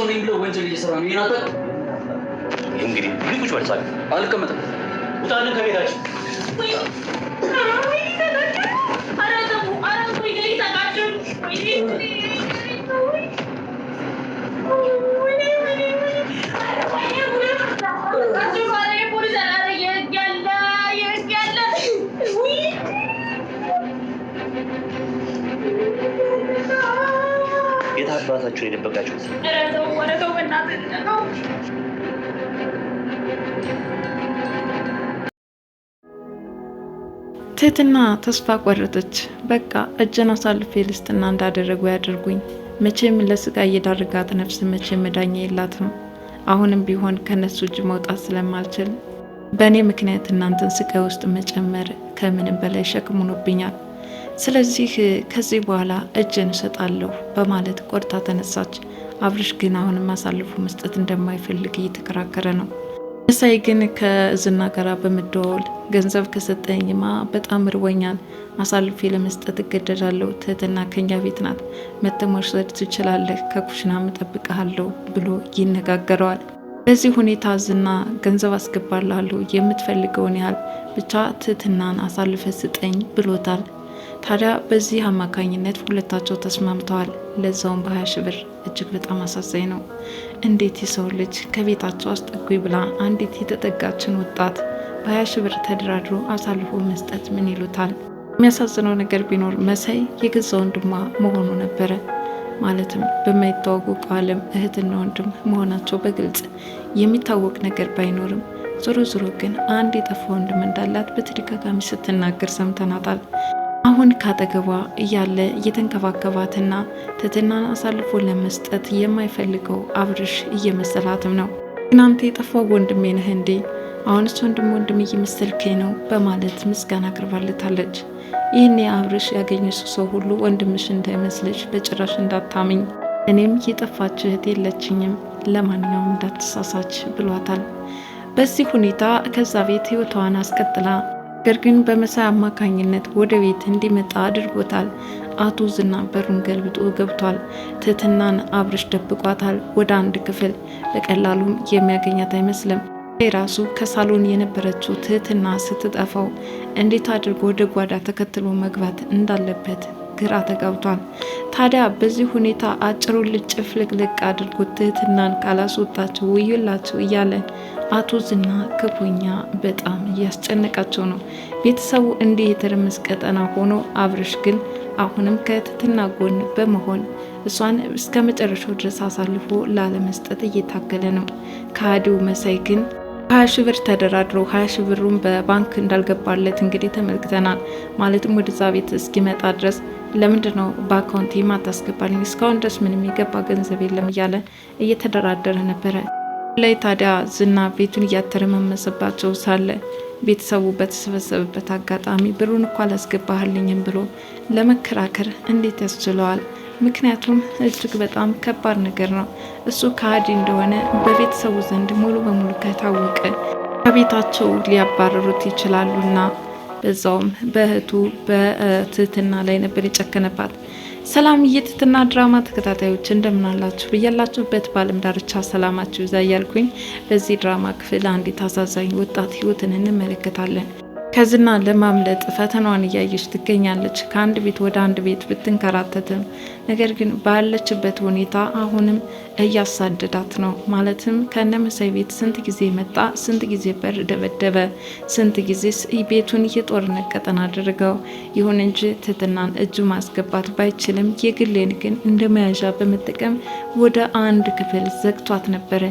ብሎ ወንጀል እየሰራ ነው ይናጠቅ። እንግዲህ ልቁጭ በልሳል አልቀመጥም። ውጣልን ከቤታችን። የት አባታችሁን የደበቃችሁት? ትህትና ተስፋ ቆረጠች። በቃ እጄን አሳልፌ ልስጥና እንዳደረጉ ያደርጉኝ። መቼም ለስቃይ እየዳረጋት ነፍስ መቼም መዳኛ የላትም። አሁንም ቢሆን ከነሱ እጅ መውጣት ስለማልችል በእኔ ምክንያት እናንተን ስቃይ ውስጥ መጨመር ከምንም በላይ ሸክም ሆኖብኛል። ስለዚህ ከዚህ በኋላ እጄን እሰጣለሁ በማለት ቆርጣ ተነሳች። አብርሽ ግን አሁንም አሳልፎ መስጠት እንደማይፈልግ እየተከራከረ ነው። መሳይ ግን ከዝና ጋራ በመደዋወል ገንዘብ ከሰጠኝማ በጣም ርቦኛል፣ አሳልፌ ለመስጠት እገደዳለሁ። ትህትና ከኛ ቤት ናት፣ መተህ መውሰድ ትችላለህ፣ ከኩሽና እጠብቅሃለሁ ብሎ ይነጋገረዋል። በዚህ ሁኔታ ዝና ገንዘብ አስገባልሃለሁ፣ የምትፈልገውን ያህል ብቻ ትህትናን አሳልፈ ስጠኝ ብሎታል። ታዲያ በዚህ አማካኝነት ሁለታቸው ተስማምተዋል። ለዛውም በ20 ሺህ ብር። እጅግ በጣም አሳዛኝ ነው። እንዴት የሰው ልጅ ከቤታቸው አስጠጉኝ ብላ አንዲት የተጠጋችን ወጣት በ20 ሺህ ብር ተደራድሮ አሳልፎ መስጠት ምን ይሉታል? የሚያሳዝነው ነገር ቢኖር መሳይ የገዛ ወንድሟ መሆኑ ነበረ። ማለትም በማይታወቁ ዓለም እህትና ወንድም መሆናቸው በግልጽ የሚታወቅ ነገር ባይኖርም ዞሮ ዞሮ ግን አንድ የጠፋ ወንድም እንዳላት በተደጋጋሚ ስትናገር ሰምተናታል። አሁን ካጠገቧ እያለ እየተንከባከባትና ትህትናን አሳልፎ ለመስጠት የማይፈልገው አብርሽ እየመሰላትም ነው። ግን አንተ የጠፋው ወንድሜ ነህ እንዴ? አሁንስ ወንድም እየመሰልከኝ ነው በማለት ምስጋና አቅርባለታለች። ይህኔ አብርሽ ያገኘሽ ሰው ሁሉ ወንድምሽ እንዳይመስልሽ፣ በጭራሽ እንዳታምኝ፣ እኔም የጠፋች እህት የለችኝም፣ ለማንኛውም እንዳትሳሳች ብሏታል። በዚህ ሁኔታ ከዛ ቤት ህይወቷን አስቀጥላ ነገር ግን በመሳይ አማካኝነት ወደ ቤት እንዲመጣ አድርጎታል። አቶ ዝና በሩን ገልብጦ ገብቷል። ትህትናን አብርሽ ደብቋታል ወደ አንድ ክፍል። በቀላሉም የሚያገኛት አይመስልም። ራሱ ከሳሎን የነበረችው ትህትና ስትጠፋው እንዴት አድርጎ ወደ ጓዳ ተከትሎ መግባት እንዳለበት ግራ ተጋብቷል። ታዲያ በዚህ ሁኔታ አጭሩን ልጭ ፍልቅልቅ አድርጎ ትህትናን ካላስወጣቸው ውይላቸው እያለ አቶ ዝና ክፉኛ በጣም እያስጨነቃቸው ነው። ቤተሰቡ እንዲህ የተረመስ ቀጠና ሆኖ አብርሽ ግን አሁንም ከትህትና ጎን በመሆን እሷን እስከ መጨረሻው ድረስ አሳልፎ ላለመስጠት እየታገለ ነው። ከሃዲው መሳይ ግን 20 ሺህ ብር ተደራድረው 20 ሺህ ብሩን በባንክ እንዳልገባለት እንግዲህ ተመልክተናል። ማለትም ወደዛ ቤት እስኪመጣ ድረስ ለምንድን ነው በአካውንት የማታስገባልኝ? እስካሁን ድረስ ምንም የገባ ገንዘብ የለም እያለ እየተደራደረ ነበረ። ላይ ታዲያ ዝና ቤቱን እያተረመመሰባቸው ሳለ ቤተሰቡ በተሰበሰበበት አጋጣሚ ብሩን እኮ አላስገባህልኝም ብሎ ለመከራከር እንዴት ያስችለዋል? ምክንያቱም እጅግ በጣም ከባድ ነገር ነው። እሱ ከሃዲ እንደሆነ በቤተሰቡ ዘንድ ሙሉ በሙሉ ከታወቀ ከቤታቸው ሊያባረሩት ይችላሉና በዛውም በእህቱ በትህትና ላይ ነበር የጨከነባት። ሰላም የትህትና ድራማ ተከታታዮች እንደምን አላችሁ? በያላችሁበት በዓለም ዳርቻ ሰላማችሁ ይብዛ እያልኩኝ በዚህ ድራማ ክፍል አንዲት አሳዛኝ ወጣት ህይወትን እንመለከታለን። ከዝና ለማምለጥ ፈተናዋን እያየች ትገኛለች። ከአንድ ቤት ወደ አንድ ቤት ብትንከራተትም ነገር ግን ባለችበት ሁኔታ አሁንም እያሳደዳት ነው። ማለትም ከነመሳይ ቤት ስንት ጊዜ መጣ፣ ስንት ጊዜ በር ደበደበ፣ ስንት ጊዜ ቤቱን የጦርነት ቀጠና አድርገው። ይሁን እንጂ ትህትናን እጁ ማስገባት ባይችልም የግሌን ግን እንደ መያዣ በመጠቀም ወደ አንድ ክፍል ዘግቷት ነበረ።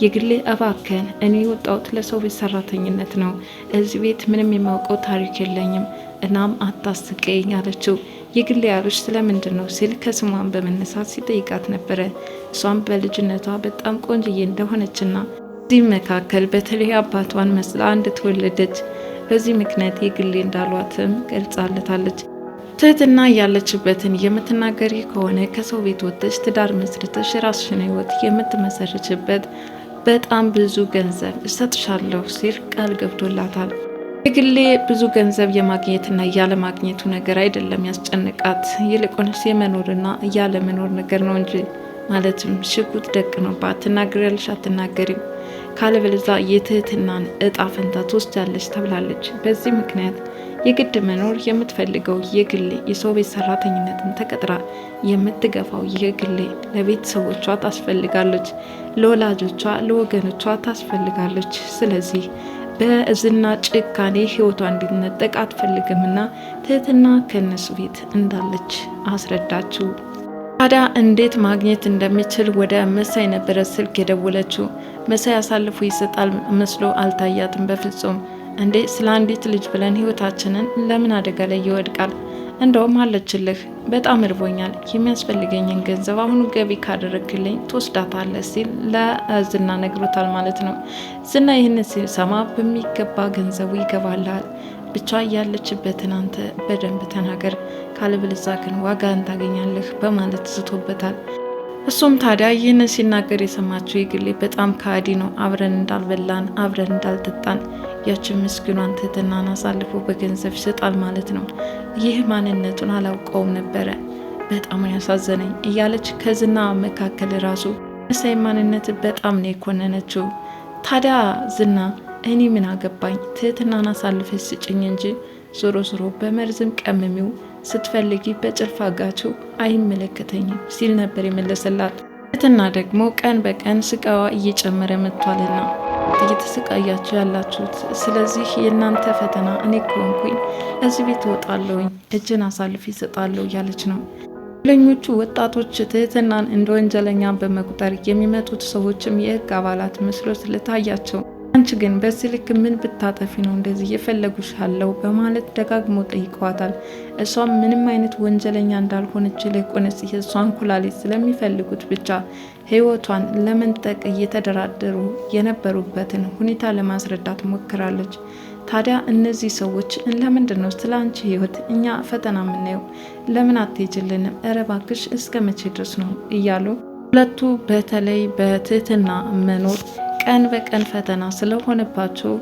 የግሌ እባክህን፣ እኔ የወጣሁት ለሰው ቤት ሰራተኝነት ነው። እዚህ ቤት ምንም የማውቀው ታሪክ የለኝም፣ እናም አታስቀኝ አለችው። የግሌ ያሉሽ ስለምንድን ነው ሲል ከስሟን በመነሳት ሲጠይቃት ነበረ። እሷም በልጅነቷ በጣም ቆንጅዬ እንደሆነችና እዚህ መካከል በተለይ አባቷን መስላ እንደተወለደች በዚህ ምክንያት የግሌ እንዳሏትም ገልጻለታለች። ትህትና ያለችበትን የምትናገሪ ከሆነ ከሰው ቤት ወጥተሽ ትዳር መስርተሽ ራስሽን ህይወት የምትመሰርችበት በጣም ብዙ ገንዘብ እሰጥሻለሁ ሲል ቃል ገብቶላታል። የግሌ ብዙ ገንዘብ የማግኘትና ያለማግኘቱ ነገር አይደለም ያስጨንቃት፣ ይልቁንስ የመኖርና ያለመኖር ነገር ነው እንጂ ማለትም ሽጉጥ ደቅኖባት ትናገሪያለሽ አትናገሪም፣ ካለበለዚያ የትህትናን እጣ ፈንታ ትወስጃለች ተብላለች። በዚህ ምክንያት የግድ መኖር የምትፈልገው የግሌ የሰው ቤት ሰራተኝነትን ተቀጥራ የምትገፋው የግሌ ለቤተሰቦቿ ታስፈልጋለች፣ ለወላጆቿ ለወገኖቿ ታስፈልጋለች። ስለዚህ በዝና ጭካኔ ህይወቷ እንዲነጠቅ አትፈልግምና ትህትና ከነሱ ቤት እንዳለች አስረዳችው። ታዲያ እንዴት ማግኘት እንደሚችል ወደ መሳይ ነበረ ስልክ የደወለችው። መሳይ አሳልፎ ይሰጣል መስሎ አልታያትም በፍጹም። እንዴ ስለ አንዲት ልጅ ብለን ህይወታችንን ለምን አደጋ ላይ ይወድቃል? እንደውም አለችልህ፣ በጣም እርቦኛል፣ የሚያስፈልገኝን ገንዘብ አሁኑ ገቢ ካደረግልኝ ትወስዳታለህ ሲል ለዝና ነግሮታል ማለት ነው። ዝና ይህን ሲሰማ በሚገባ ገንዘቡ ይገባልሃል፣ ብቻ ያለችበትን አንተ በደንብ ተናገር፣ ካለበለዚያ ግን ዋጋን ታገኛለህ በማለት ዝቶበታል። እሱም ታዲያ ይህን ሲናገር የሰማችው የግሌ በጣም ከሃዲ ነው፣ አብረን እንዳልበላን አብረን እንዳልጠጣን ያችን ምስኪኗን ትህትናን አሳልፎ በገንዘብ ይሰጣል ማለት ነው። ይህ ማንነቱን አላውቀውም ነበረ፣ በጣም ያሳዘነኝ እያለች ከዝና መካከል ራሱ መሳይ ማንነት በጣም ነው የኮነነችው። ታዲያ ዝና እኔ ምን አገባኝ፣ ትህትናን አሳልፈች ስጭኝ እንጂ ዞሮ ዞሮ በመርዝም ቀምሚው ስትፈልጊ በጭልፋ ጋችው አይመለከተኝም ሲል ነበር የመለሰላት። ትህትና ደግሞ ቀን በቀን ስቃዋ እየጨመረ መጥቷልና እየተሰቃያችሁ ያላችሁት፣ ስለዚህ የእናንተ ፈተና እኔ ከሆንኩኝ እዚህ ቤት እወጣለሁኝ፣ እጅን አሳልፍ ይሰጣለሁ እያለች ነው። ሌሎቹ ወጣቶች ትህትናን እንደ ወንጀለኛ በመቁጠር የሚመጡት ሰዎችም የህግ አባላት መስሎ ስለታያቸው አንቺ ግን በዚህ ልክ ምን ብታጠፊ ነው እንደዚህ የፈለጉሽ አለው በማለት ደጋግሞ ጠይቀዋታል። እሷም ምንም አይነት ወንጀለኛ እንዳልሆነች ይልቁንስ የእሷን ኩላሊት ስለሚፈልጉት ብቻ ህይወቷን ለመንጠቅ እየተደራደሩ የነበሩበትን ሁኔታ ለማስረዳት ሞክራለች። ታዲያ እነዚህ ሰዎች ለምንድን ነው ስለ አንቺ ህይወት እኛ ፈተና የምናየው? ለምን አትሄጅልንም? እረ እባክሽ እስከ መቼ ድረስ ነው እያሉ ሁለቱ በተለይ በትህትና መኖር ቀን በቀን ፈተና ስለሆነባቸው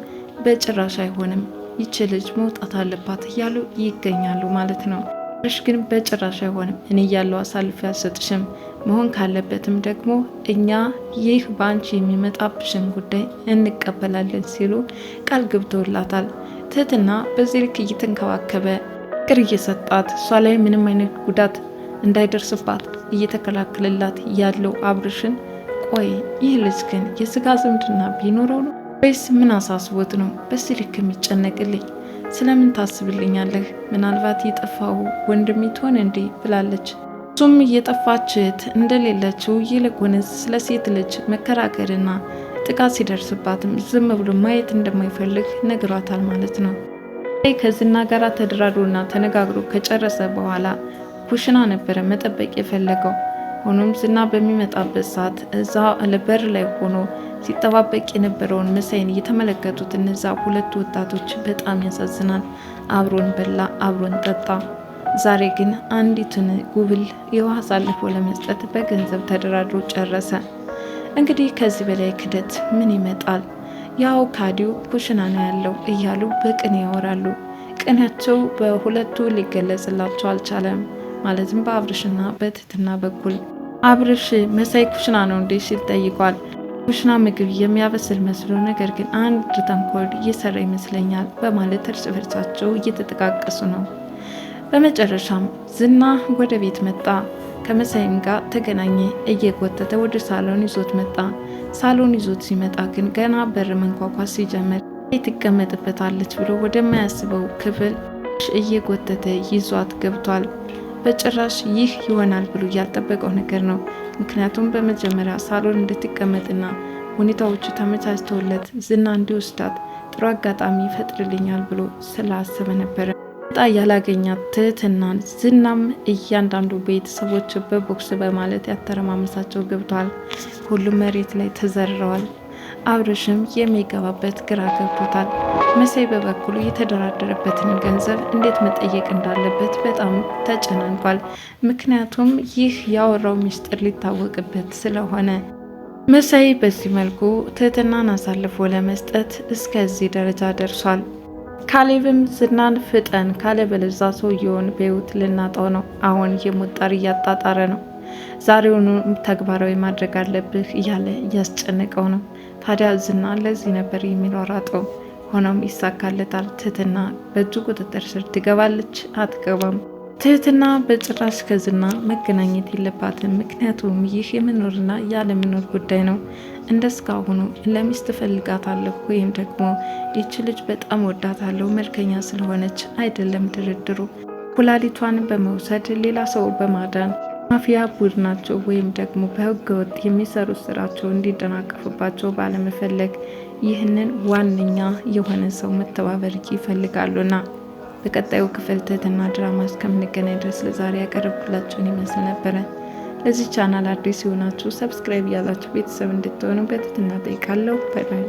በጭራሽ አይሆንም፣ ይች ልጅ መውጣት አለባት እያሉ ይገኛሉ ማለት ነው። እሽ ግን በጭራሽ አይሆንም፣ እኔ እያለሁ አሳልፌ አልሰጥሽም፣ መሆን ካለበትም ደግሞ እኛ ይህ በአንቺ የሚመጣብሽን ጉዳይ እንቀበላለን ሲሉ ቃል ገብተውላታል። ትህትና በዚህ ልክ እየተንከባከበ ፍቅር እየሰጣት እሷ ላይ ምንም አይነት ጉዳት እንዳይደርስባት እየተከላከለላት ያለው አብርሽን ቆይ ይህ ልጅ ግን የስጋ ዝምድና ቢኖረው ነው ወይስ ምን አሳስቦት ነው በዚህ ልክ የሚጨነቅልኝ? ስለምን ታስብልኛለህ? ምናልባት የጠፋው ወንድም ይሆን እንዴ ብላለች። እሱም የጠፋች እህት እንደሌለችው ይልቁንስ ስለ ሴት ልጅ መከራከርና ጥቃት ሲደርስባትም ዝም ብሎ ማየት እንደማይፈልግ ነግሯታል ማለት ነው። ከዝና ጋር ተደራድሮና ተነጋግሮ ከጨረሰ በኋላ ኩሽና ነበረ መጠበቅ የፈለገው። ሆኖም ዝና በሚመጣበት ሰዓት እዛ በር ላይ ሆኖ ሲጠባበቅ የነበረውን መሳይን እየተመለከቱት እነዛ ሁለት ወጣቶች በጣም ያሳዝናል። አብሮን በላ አብሮን ጠጣ። ዛሬ ግን አንዲትን ጉብል የውሃ አሳልፎ ለመስጠት በገንዘብ ተደራድሮ ጨረሰ። እንግዲህ ከዚህ በላይ ክደት ምን ይመጣል? ያው ካዲው ኩሽና ነው ያለው እያሉ በቅኔ ያወራሉ። ቅኔያቸው በሁለቱ ሊገለጽላቸው አልቻለም። ማለትም በአብርሽና በትህትና በኩል አብርሽ መሳይ ኩሽና ነው እንዴ ሲል ጠይቋል። ኩሽና ምግብ የሚያበስል መስሎ ነገር ግን አንድ ተንኮል እየሰራ ይመስለኛል በማለት እርስ በርሳቸው እየተጠቃቀሱ ነው። በመጨረሻም ዝና ወደ ቤት መጣ። ከመሳይም ጋር ተገናኘ። እየጎተተ ወደ ሳሎን ይዞት መጣ። ሳሎን ይዞት ሲመጣ ግን ገና በር መንኳኳት ሲጀምር ትቀመጥበታለች ብሎ ወደማያስበው ክፍል እየጎተተ ይዟት ገብቷል። በጭራሽ ይህ ይሆናል ብሎ ያልጠበቀው ነገር ነው። ምክንያቱም በመጀመሪያ ሳሎን እንድትቀመጥና ሁኔታዎቹ ተመቻችተውለት ዝና እንዲወስዳት ጥሩ አጋጣሚ ይፈጥርልኛል ብሎ ስላሰበ ነበረ። ጣ ያላገኛት ትህትናን ዝናም እያንዳንዱ ቤተሰቦች በቦክስ በማለት ያተረማመሳቸው ገብቷል። ሁሉም መሬት ላይ ተዘርረዋል። አብርሽም የሚገባበት ግራ ገብቶታል። መሳይ በበኩሉ የተደራደረበትን ገንዘብ እንዴት መጠየቅ እንዳለበት በጣም ተጨናንቋል። ምክንያቱም ይህ ያወራው ሚስጥር ሊታወቅበት ስለሆነ መሳይ በዚህ መልኩ ትህትናን አሳልፎ ለመስጠት እስከዚህ ደረጃ ደርሷል። ካሌብም ዝናን ፍጠን ካለበለዚያ ሰውየውን በሕይወት ልናጣው ነው፣ አሁን የሞት ጣር እያጣጣረ ነው። ዛሬውኑ ተግባራዊ ማድረግ አለብህ እያለ እያስጨነቀው ነው። ታዲያ ዝና ለዚህ ነበር የሚሯሯጠው። ሆኖም ይሳካለታል። ትህትና በእጁ ቁጥጥር ስር ትገባለች አትገባም? ትህትና በጭራሽ ከዝና መገናኘት የለባትም። ምክንያቱም ይህ የመኖርና ያለመኖር ጉዳይ ነው። እንደስካሁኑ ለሚስት ፈልጋታለሁ ወይም ደግሞ ይቺ ልጅ በጣም ወዳታለሁ መልከኛ ስለሆነች አይደለም ድርድሩ። ኩላሊቷን በመውሰድ ሌላ ሰው በማዳን ማፊያ ቡድናቸው ወይም ደግሞ በህገወጥ የሚሰሩት ስራቸው እንዲደናቀፍባቸው ባለመፈለግ ይህንን ዋነኛ የሆነ ሰው መተባበር ይፈልጋሉና በቀጣዩ ክፍል ትህትና ድራማ እስከምንገናኝ ድረስ ለዛሬ ያቀረብኩላችሁን ይመስል ነበረ። ለዚህ ቻናል አዲስ የሆናችሁ ሰብስክራይብ ያላችሁ ቤተሰብ እንድትሆኑ በትህትና ጠይቃለሁ። ባይ ባይ።